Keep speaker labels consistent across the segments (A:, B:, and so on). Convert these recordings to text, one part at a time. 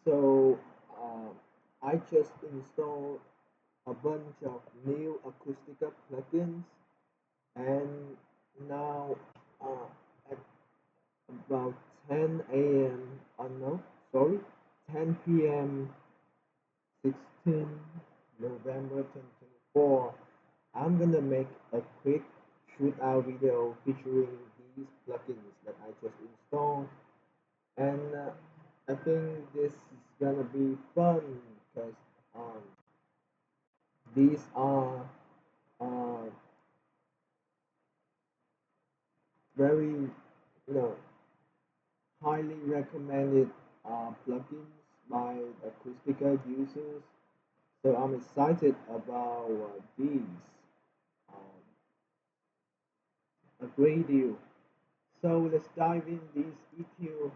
A: So I just installed a bunch of new Acustica plugins, and now at about 10 a.m. No, sorry, 10 p.m. 16 November 2024. I'm gonna make a quick shootout video featuring these plugins that I just installed, and I think this is gonna be fun because um, these are uh, very, highly recommended plugins by Acustica users. So I'm excited about these. Um, a great deal. So let's dive in these EQ.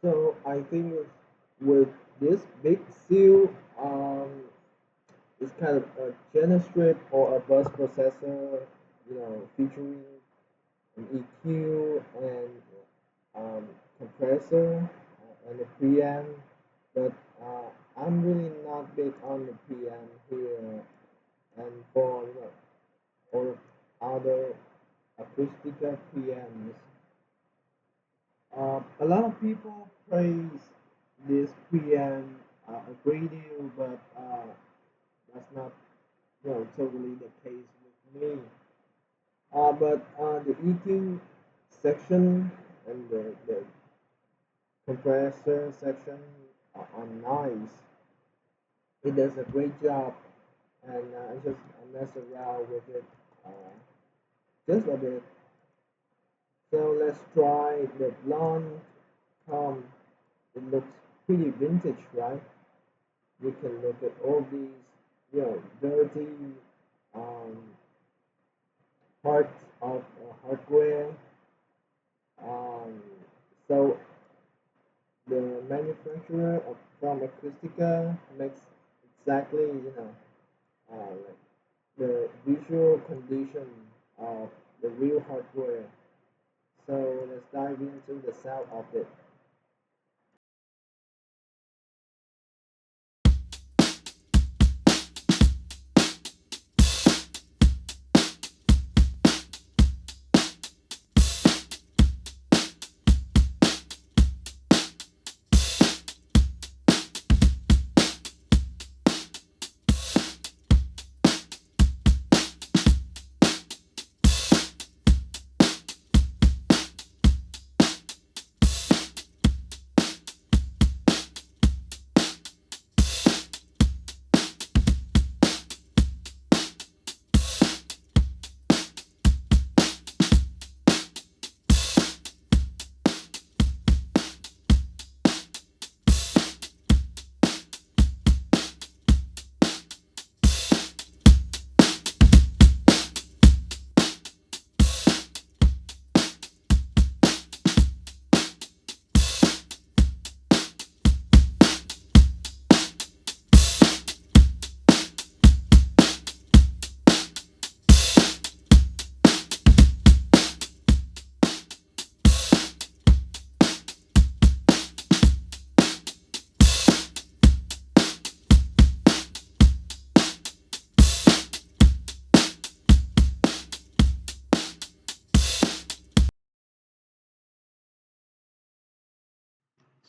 A: So I think with this big seal, it's kind of a gener or a bus processor, featuring an EQ and compressor and a preamp. But I'm really not big on the preamp here, and for or other Acustica preamps. A lot of people praise this preamp radio, but that's not totally the case with me. But the EQ section and the compressor section are nice. It does a great job, and I just mess around with it just a bit. So let's try the blonde comb. It looks pretty vintage, right? You can look at all these, dirty um, parts of hardware. Um, so the manufacturer from Acustica makes exactly, like the visual condition of the real hardware. So let's dive into the sound of it.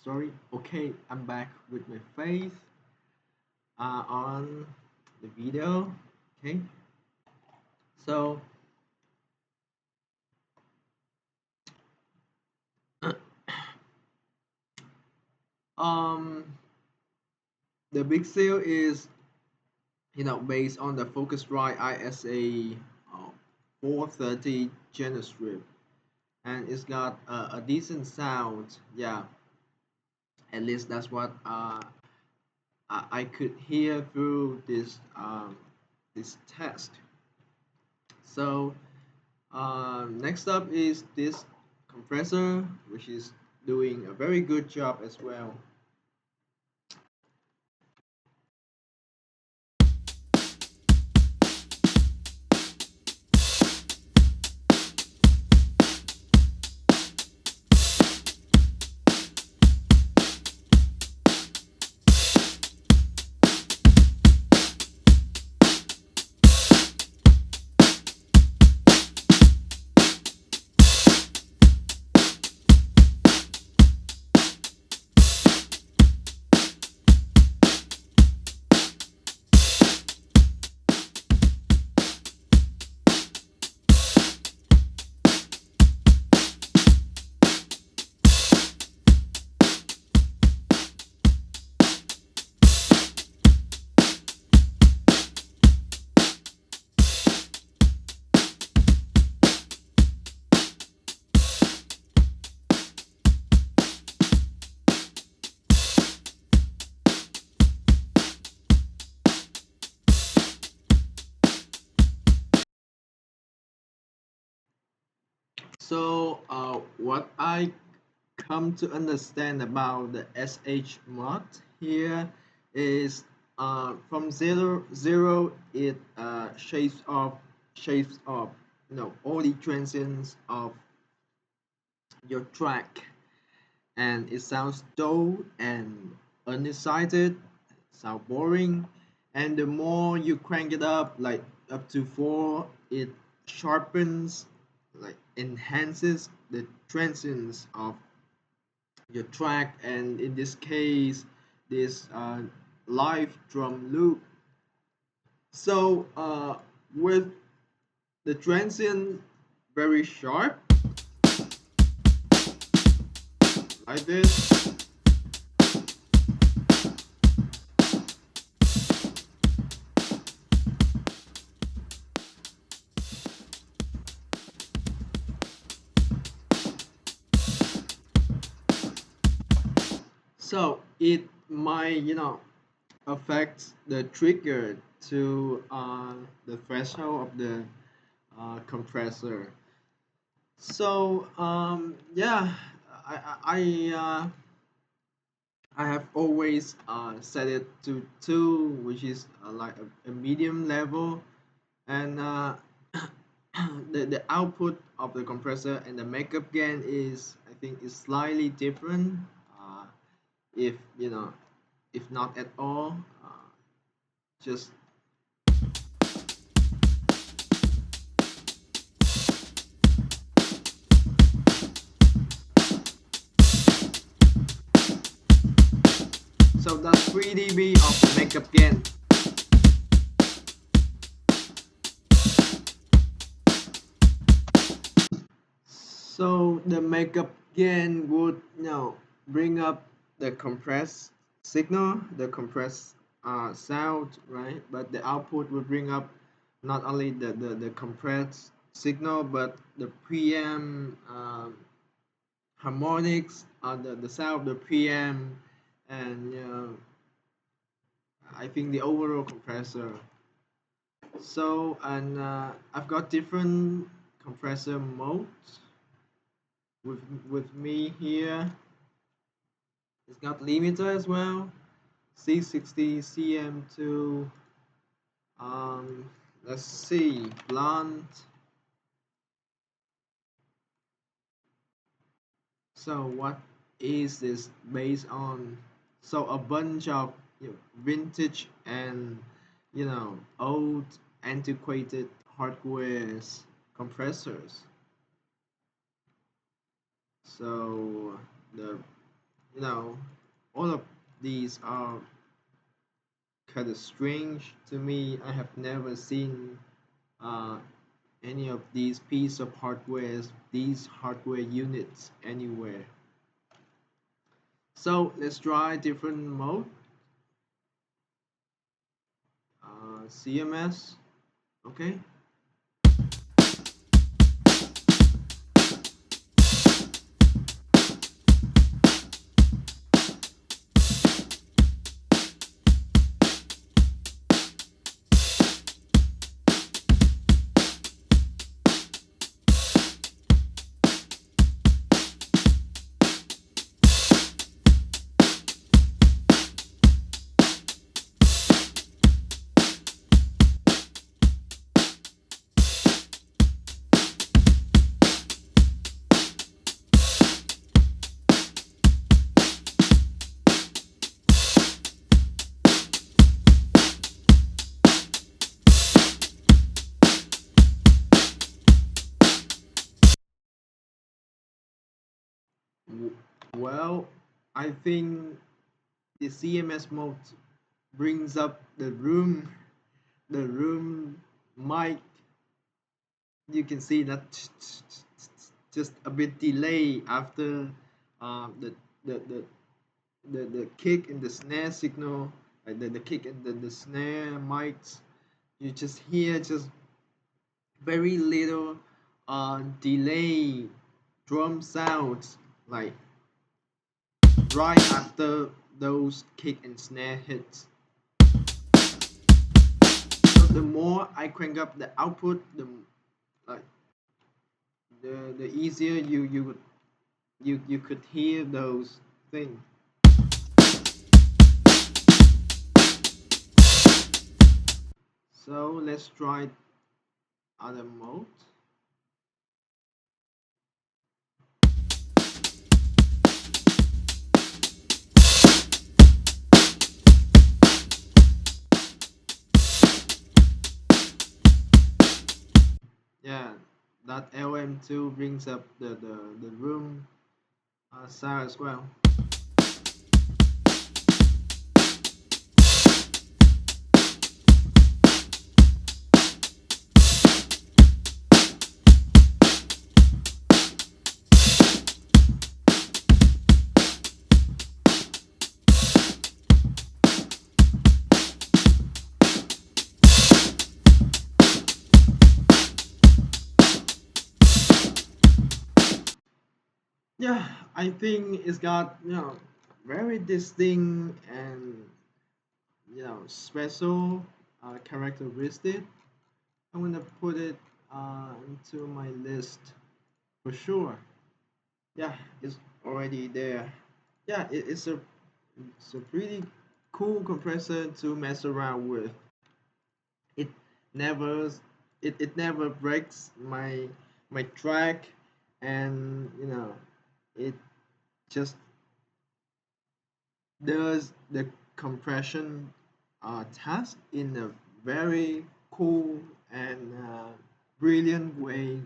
A: Sorry, okay, I'm back with my face on the video. Okay, so um, the big sale is based on the Focusrite ISA 430 Gen strip, and it's got a decent sound. Yeah, at least that's what I could hear through this test. So next up is this compressor, which is doing a very good job as well. So what I come to understand about the SHMOD here is from zero it shapes of all the transients of your track, and it sounds dull and unexcited, sound boring. And the more you crank it up, like up to four, it sharpens, like enhances the transients of your track, and in this case, this live drum loop. So with the transient very sharp like this. So it might, affect the trigger to the threshold of the compressor. So yeah, I have always set it to two, which is like a medium level, and the output of the compressor and the makeup gain is, I think, is slightly different. If if not at all, just so that's 3 dB of makeup gain. So the makeup gain would bring up the compressed signal, the compressed sound, right? But the output will bring up not only the compressed signal but the preamp harmonics, the sound of the preamp, and I think the overall compressor. So and I've got different compressor modes with me here. It's got limiter as well, C60, CM2. Let's see, Blond. So what is this based on? So a bunch of vintage and old antiquated hardware's compressors. So the all of these are kind of strange to me. I have never seen uh, any of these piece of hardware, these hardware units anywhere. So let's try different mode. CMS, okay. Well, I think the CMS mode brings up the room mic. You can see that just a bit delay after the, the, the the kick and the snare signal, like the kick and the snare mics. You just hear just very little delay drum sounds, like right after those kick and snare hits. So the more I crank up the output, like the easier you would you could hear those things. So let's try other mode. Yeah, that LM2 brings up the room sound as well. Yeah, I think it's got very distinct and special characteristic. I'm gonna put it into my list for sure. Yeah, it's already there. Yeah, it's a pretty cool compressor to mess around with. It never it never breaks my track, and it just does the compression task in a very cool and brilliant way.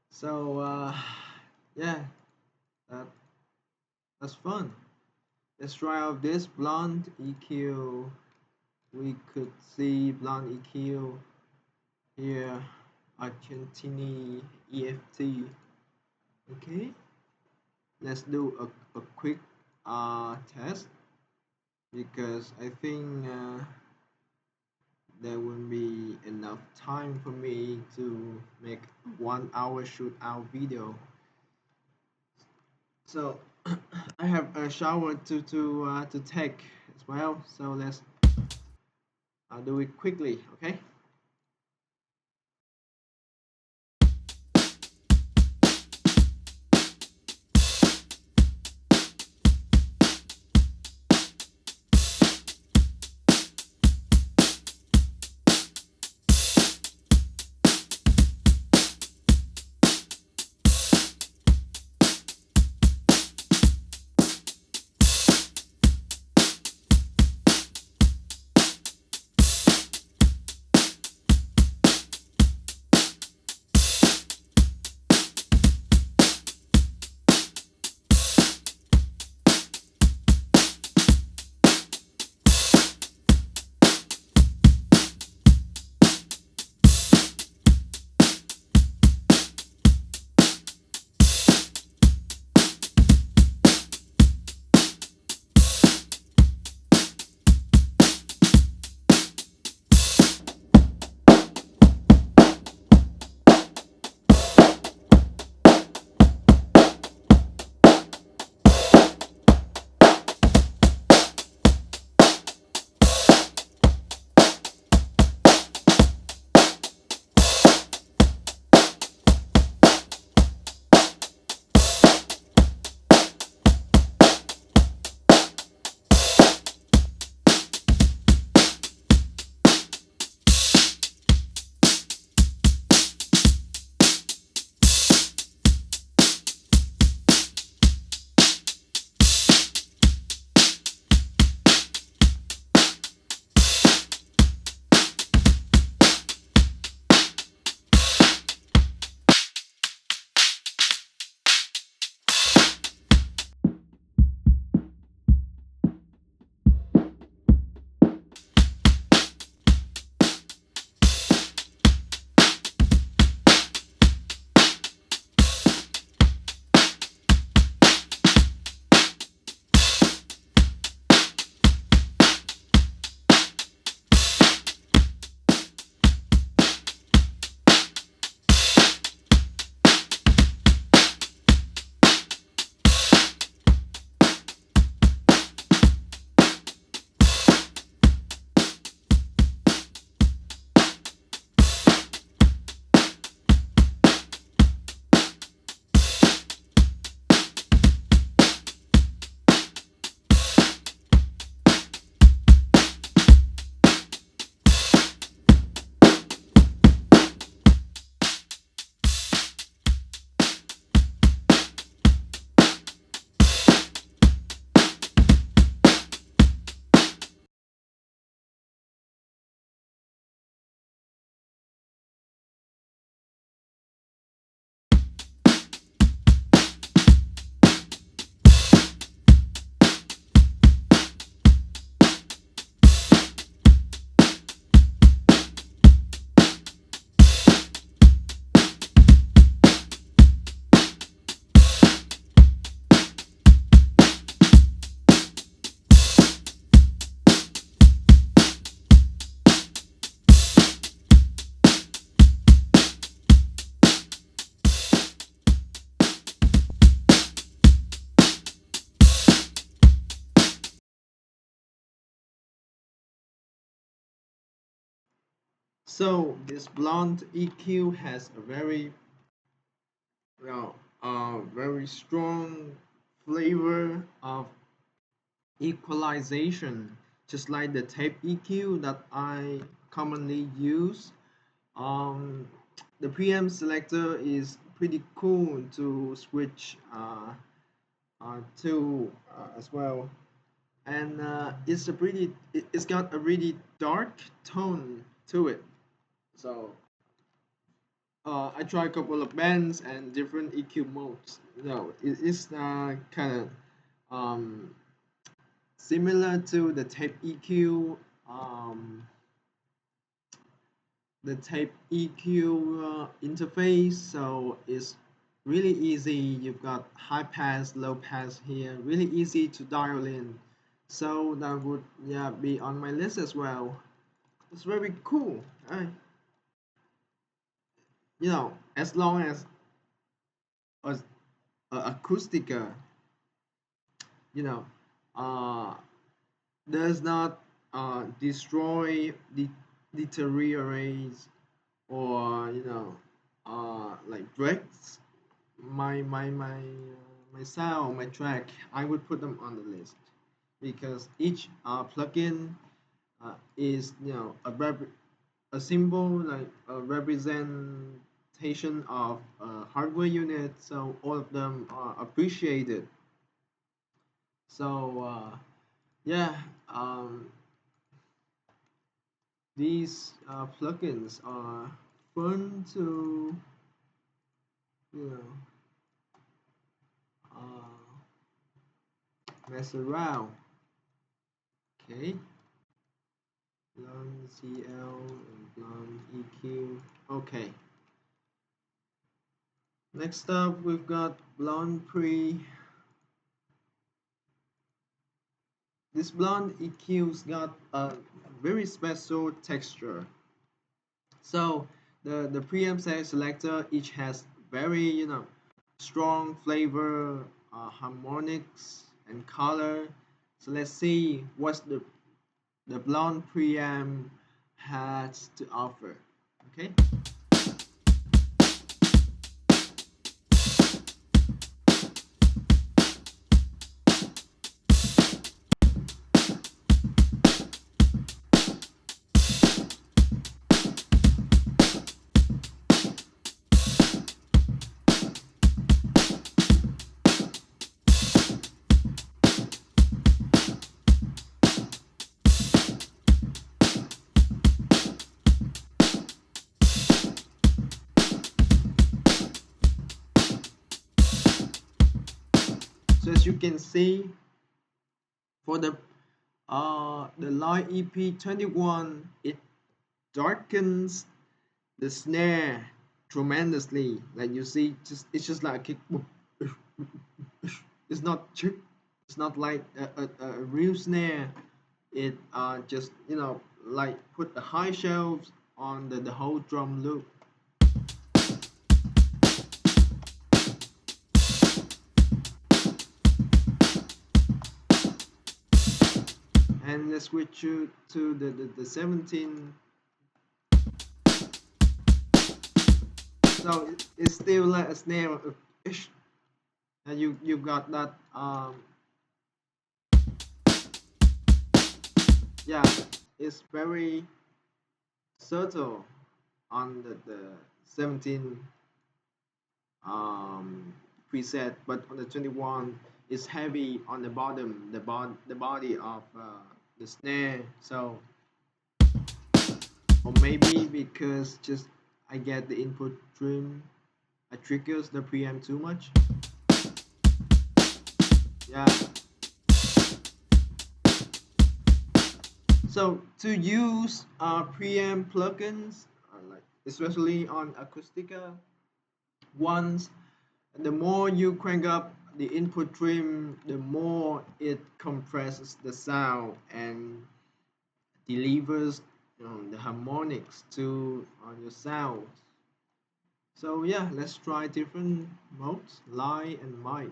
A: So yeah, that that's fun. Let's try out this blonde EQ. We could see blonde EQ here, Argentini EFT. Okay, let's do a quick test because I think there won't be enough time for me to make 1 hour shootout video. So I have a shower to take as well. So let's do it quickly, okay? So this blonde EQ has a very, very strong flavor of equalization, just like the tape EQ that I commonly use. Um, the preamp selector is pretty cool to switch to as well, and it's got a really dark tone to it. So I tried a couple of bands and different EQ modes. It is kind of um, similar to the tape EQ. Um, the tape EQ interface, so it's really easy. You've got high pass, low pass here, really easy to dial in. So that would, yeah, be on my list as well. It's very cool. As long as Acustica, you know, uh, does not destroy, deteriorates, or like breaks my sound, my track, I would put them on the list because each plugin is a symbol, like a representation of a hardware unit, so all of them are appreciated. So yeah, um, these plugins are fun to you know mess around. Okay, blonde CL and blonde EQ. Okay, next up we've got blonde pre. This blonde EQ's got a very special texture. So the preamp selector each has very strong flavor, harmonics and color. So let's see what's the blonde preamp has to offer. Okay, so as you can see for the line EP21, it darkens the snare tremendously. Like you see, just it's just like a kick. It's not chick. It's not like a real snare. It just like put the high shelves on the whole drum loop. And let's switch to the 17. So it's still like a snare of ish. And you got that yeah, it's very subtle on the 17 preset, but on the 21 it's heavy on the bottom, the body of the snare. So, or maybe because just I get the input trim, I triggers the preamp too much. Yeah. So to use preamp plugins, like especially on Acustica ones, the more you crank up the input trim, the more it compresses the sound and delivers the harmonics to on your sound. So yeah, let's try different modes, line and mic.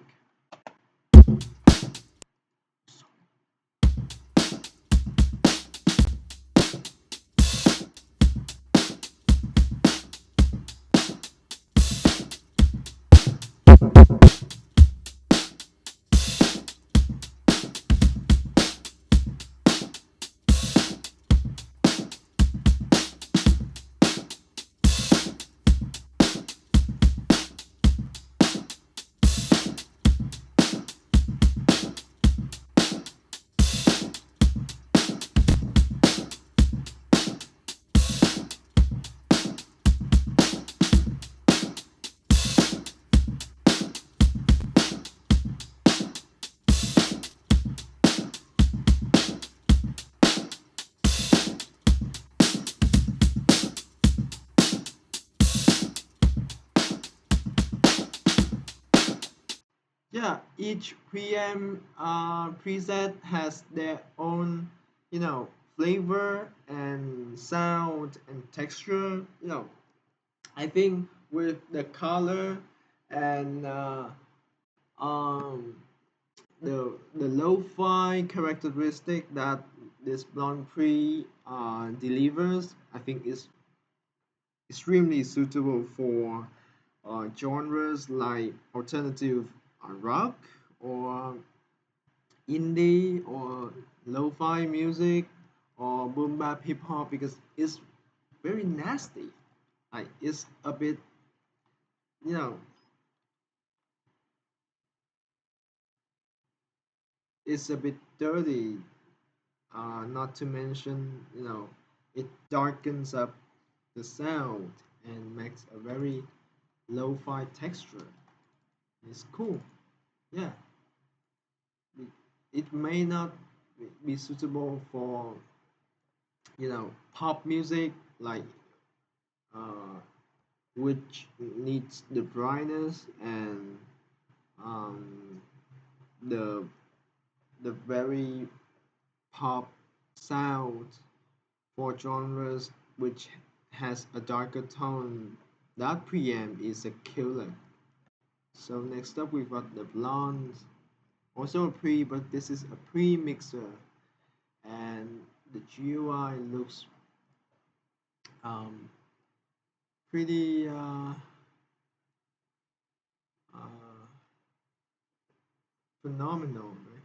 A: each preset has their own, you know, flavor and sound and texture. I think with the color and um, the lo-fi characteristic that this blonde pre delivers, I think is extremely suitable for genres like alternative rock or indie or lo-fi music or boom bap hip hop because it's very nasty. Like it's a bit, you know, it's a bit dirty. Not to mention, it darkens up the sound and makes a very lo-fi texture. It's cool. Yeah, it, it may not be suitable for pop music like uh, which needs the brightness and um, the the very pop sound for genres which has a darker tone. That preamp is a killer. So next up we've got the blonde, also a pre, but this is a pre-mixer, and the GUI looks um, pretty uh, phenomenal, right?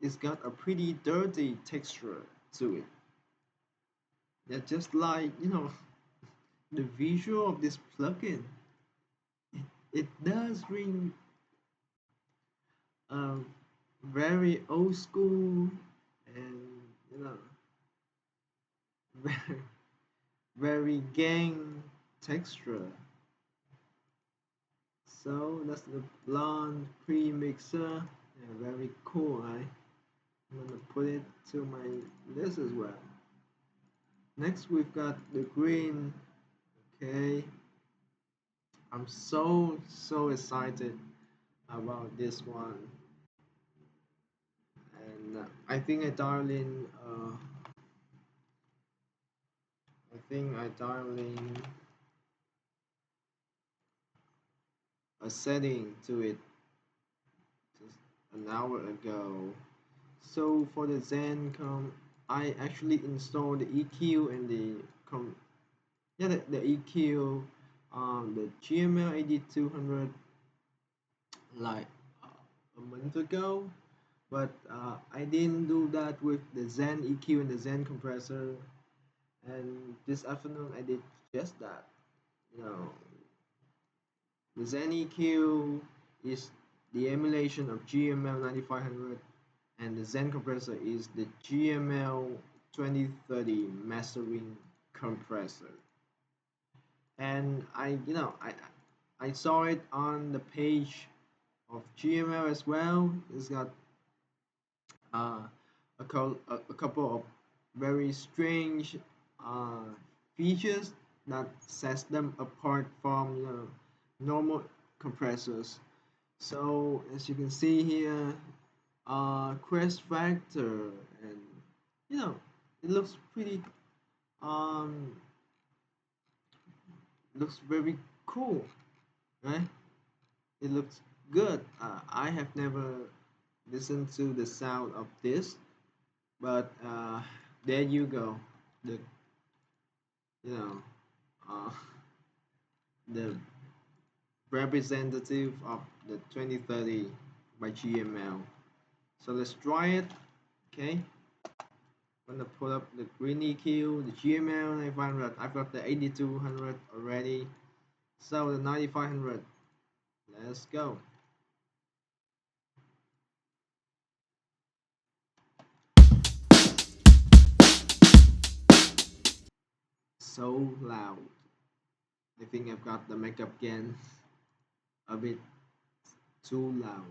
A: It's got a pretty dirty texture to it. Yeah, just like the visual of this plugin. It does ring um, very old school and you know very, very gang texture. So that's the blonde pre-mixer. Yeah, very cool, right? I'm gonna put it to my list as well. Next we've got the green. Okay, I'm so excited about this one, and I think I dial in. I think I dial in a setting to it just an hour ago. So for the Zencom, I actually installed the EQ and the EQ, the GML 8200 like a month ago, but I didn't do that with the Zen EQ and the Zen compressor. And this afternoon I did just that. You know, the Zen EQ is the emulation of GML 9500, and the Zen compressor is the GML 2030 mastering compressor. And I saw it on the page of GML as well. It's got uh, a couple of very strange uh, features that sets them apart from normal compressors. So as you can see here, crest factor, and you know, it looks pretty, um looks very cool, right? It looks good. I have never listened to the sound of this, but there you go. The you know uh, the representative of the 2030 by GML. So let's try it. Okay, I'm gonna pull up the green EQ, the GML 9500. I've got the 8200 already. So the 9500. Let's go. So loud. I think I've got the makeup again a bit too loud.